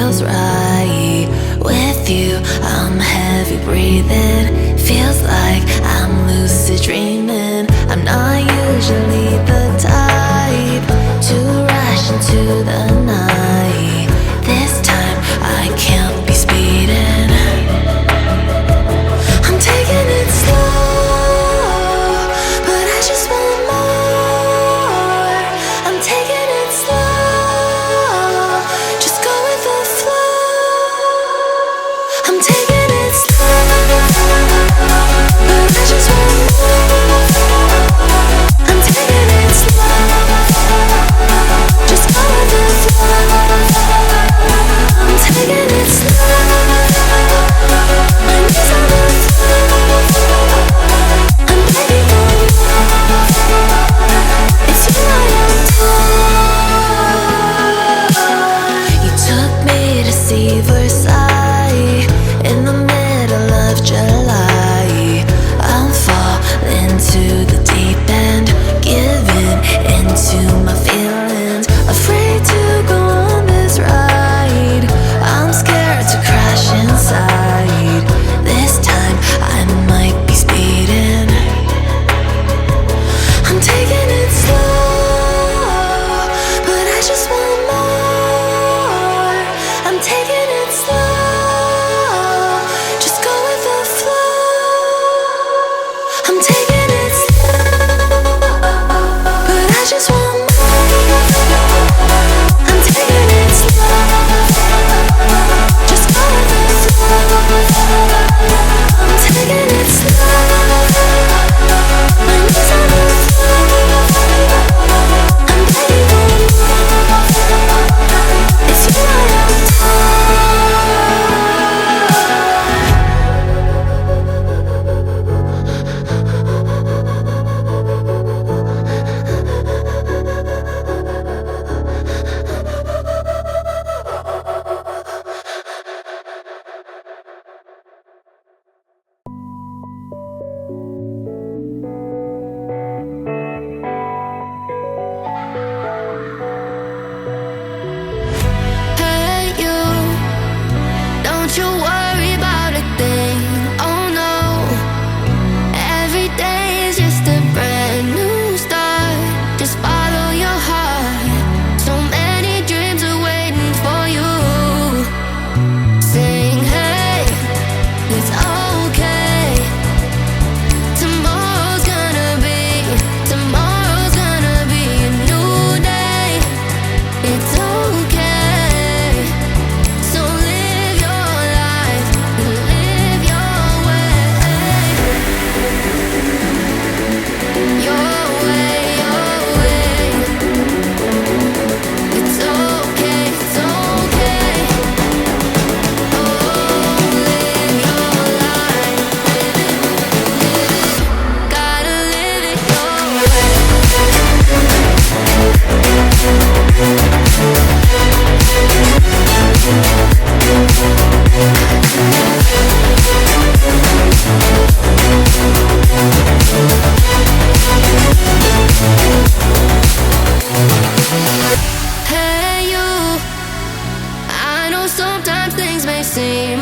feels right. With you, I'm heavy breathing. Feels like I'm lucid dreaming. I'm not usually the type to rush into the night. This time I can't be speeding. I'm taking it slow, but I just want more. I'm taking it slow, just go with the flow. I'm taking it slow, but I just want more. I'm taking it slow, just go with the flow. I'm taking it slow, my knees on the floor. I'm begging for more. It's you I adore. You took me to see Versailles in the middle of July. I'm falling to the deep end, giving into my feelings. Afraid to go on this ride. I'm scared to crash inside. This time I might be speeding. I'm taking it slow, but I just want more. I'm taking it slow, just go with the flow. I'm taking it slow, but I just want more. I'm taking it slow, just go with the flow. I'm taking it slow, my knees on the floor. I'm begging for more. It's you I Hey you, don't you worry about a thing. Oh no, every day is just a brand new start. Just follow your heart. So many dreams are waiting for you. Sing hey, it's okay. Tomorrow's gonna be a new day. It's okay. So live your life, live your way. Your way, your way. It's okay, it's okay. Oh, live your life, gotta live it your way. Hey you, I know sometimes things may seem